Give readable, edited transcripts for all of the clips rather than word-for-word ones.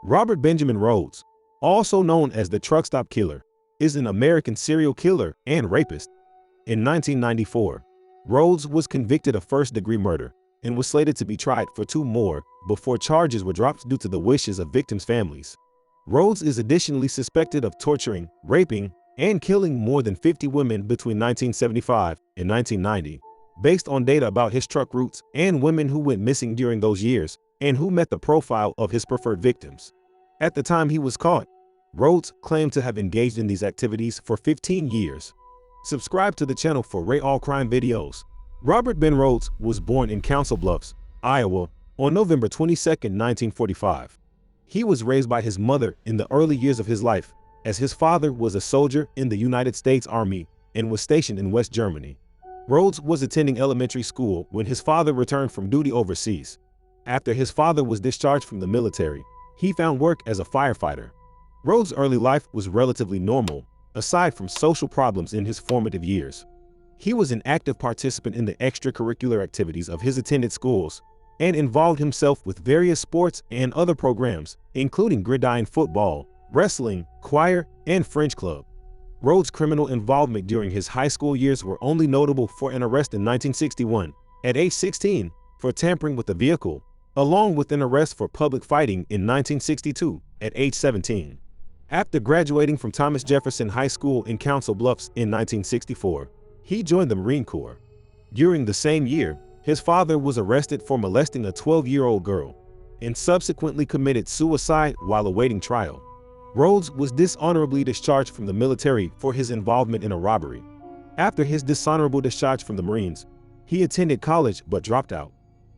Robert Benjamin Rhoades, also known as the truck stop killer, is an American serial killer and rapist. In 1994, Rhoades was convicted of first-degree murder and was slated to be tried for 2 more before charges were dropped due to the wishes of victims' families. Rhoades is additionally suspected of torturing, raping, and killing more than 50 women between 1975 and 1990, based on data about his truck routes and women who went missing during those years and who met the profile of his preferred victims. At the time he was caught, Rhoades claimed to have engaged in these activities for 15 years. Subscribe to the channel for real crime videos. Robert Ben Rhoades was born in Council Bluffs, Iowa, on November 22, 1945. He was raised by his mother in the early years of his life, as his father was a soldier in the United States Army and was stationed in West Germany. Rhoades was attending elementary school when his father returned from duty overseas. After his father was discharged from the military, he found work as a firefighter. Rhoades' early life was relatively normal, aside from social problems in his formative years. He was an active participant in the extracurricular activities of his attended schools and involved himself with various sports and other programs, including gridiron football, wrestling, choir, and French club. Rhoades' criminal involvement during his high school years were only notable for an arrest in 1961, at age 16, for tampering with a vehicle, along with an arrest for public fighting in 1962, at age 17. After graduating from Thomas Jefferson High School in Council Bluffs in 1964, he joined the Marine Corps. During the same year, his father was arrested for molesting a 12-year-old girl and subsequently committed suicide while awaiting trial. Rhoades was dishonorably discharged from the military for his involvement in a robbery. After his dishonorable discharge from the Marines, he attended college but dropped out.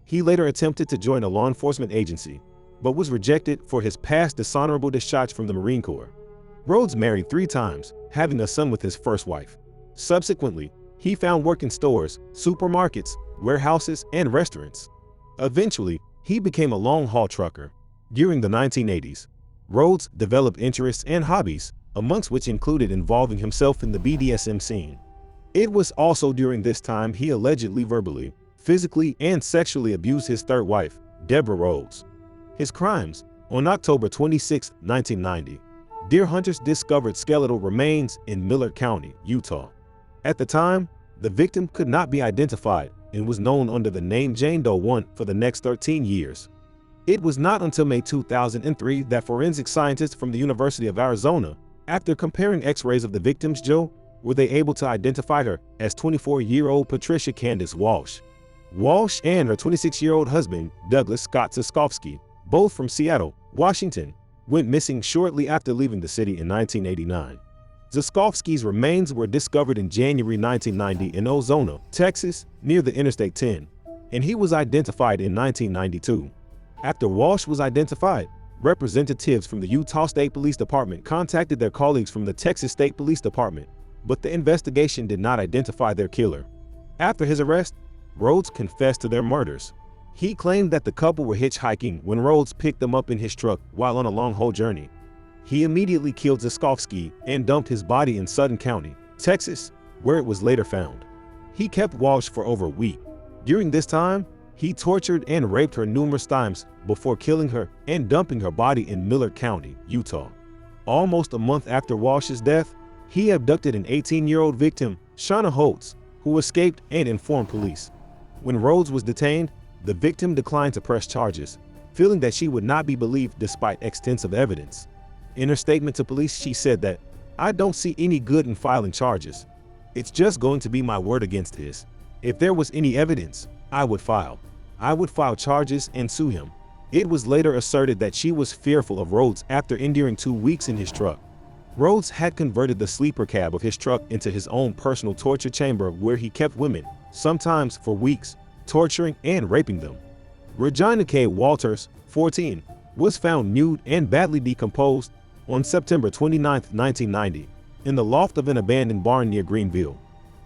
He later attempted to join a law enforcement agency, but was rejected for his past dishonorable discharge from the Marine Corps. Rhoades married 3 times, having a son with his first wife. Subsequently, he found work in stores, supermarkets, warehouses, and restaurants. Eventually, he became a long-haul trucker. During the 1980s, Rhoades developed interests and hobbies, amongst which included involving himself in the BDSM scene. It was also during this time he allegedly verbally, physically, and sexually abused his third wife, Deborah Rhoades. His crimes: on October 26, 1990, deer hunters discovered skeletal remains in Millard County, Utah. At the time, the victim could not be identified and was known under the name Jane Doe 1 for the next 13 years. It was not until May 2003 that forensic scientists from the University of Arizona, after comparing x-rays of the victim's jaw, were they able to identify her as 24-year-old Patricia Candace Walsh. Walsh and her 26-year-old husband, Douglas Scott Ziskowski, both from Seattle, Washington, went missing shortly after leaving the city in 1989. Ziskowski's remains were discovered in January 1990 in Ozona, Texas, near the Interstate 10, and he was identified in 1992. After Walsh was identified, representatives from the Utah State Police Department contacted their colleagues from the Texas State Police Department, but the investigation did not identify their killer. After his arrest, Rhoades confessed to their murders. He claimed that the couple were hitchhiking when Rhoades picked them up in his truck while on a long-haul journey. He immediately killed Ziskowski and dumped his body in Sutton County, Texas, where it was later found. He kept Walsh for over a week. During this time, he tortured and raped her numerous times before killing her and dumping her body in Millard County, Utah. Almost a month after Walsh's death, he abducted an 18-year-old victim, Shauna Holtz, who escaped and informed police. When Rhoades was detained, the victim declined to press charges, feeling that she would not be believed despite extensive evidence. In her statement to police, she said that, "I don't see any good in filing charges. It's just going to be my word against his. If there was any evidence, I would file charges and sue him." It was later asserted that she was fearful of Rhoades after enduring 2 weeks in his truck. Rhoades had converted the sleeper cab of his truck into his own personal torture chamber where he kept women, sometimes for weeks, torturing and raping them. Regina K. Walters, 14, was found nude and badly decomposed on September 29, 1990, in the loft of an abandoned barn near Greenville.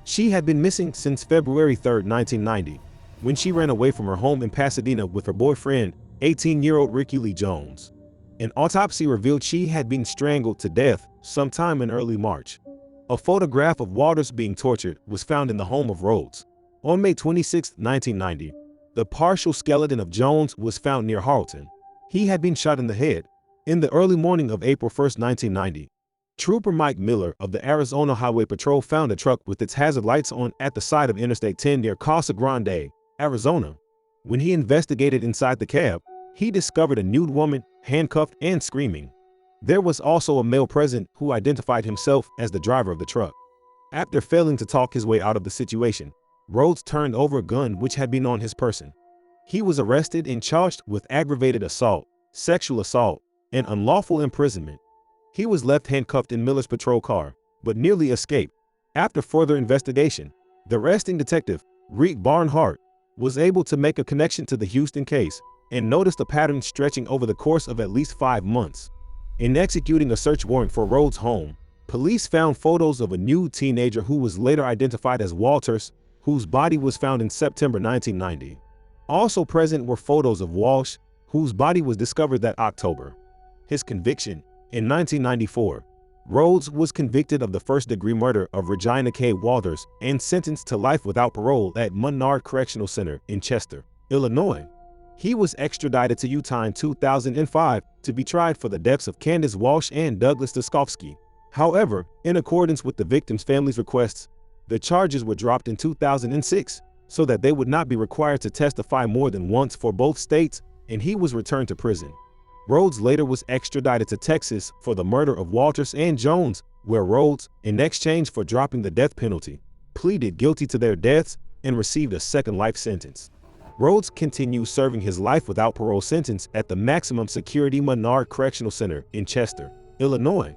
She had been missing since February 3, 1990, when she ran away from her home in Pasadena with her boyfriend, 18-year-old Ricky Lee Jones. An autopsy revealed she had been strangled to death sometime in early March. A photograph of Walters being tortured was found in the home of Rhoades. On May 26, 1990, the partial skeleton of Jones was found near Harleton. He had been shot in the head, In the early morning of April 1st, 1990, Trooper Mike Miller of the Arizona Highway Patrol found a truck with its hazard lights on at the side of Interstate 10 near Casa Grande, Arizona. When he investigated inside the cab, he discovered a nude woman, handcuffed and screaming. There was also a male present who identified himself as the driver of the truck. After failing to talk his way out of the situation, Rhoades turned over a gun which had been on his person. He was arrested and charged with aggravated assault, sexual assault, and unlawful imprisonment. He was left handcuffed in Miller's patrol car, but nearly escaped. After further investigation, the arresting detective, Rick Barnhart, was able to make a connection to the Houston case and noticed a pattern stretching over the course of at least 5 months. In executing a search warrant for Rhoades' home, police found photos of a nude teenager who was later identified as Walters, whose body was found in September 1990. Also present were photos of Walsh, whose body was discovered that October. His conviction: in 1994, Rhoades was convicted of the first-degree murder of Regina K. Walters and sentenced to life without parole at Menard Correctional Center in Chester, Illinois. He was extradited to Utah in 2005 to be tried for the deaths of Candace Walsh and Douglas Duskovsky. However, in accordance with the victims' families' requests, the charges were dropped in 2006 so that they would not be required to testify more than once for both states, and he was returned to prison. Rhoades later was extradited to Texas for the murder of Walters and Jones, where Rhoades, in exchange for dropping the death penalty, pleaded guilty to their deaths and received a second life sentence. Rhoades continues serving his life without parole sentence at the maximum security Menard Correctional Center in Chester, Illinois.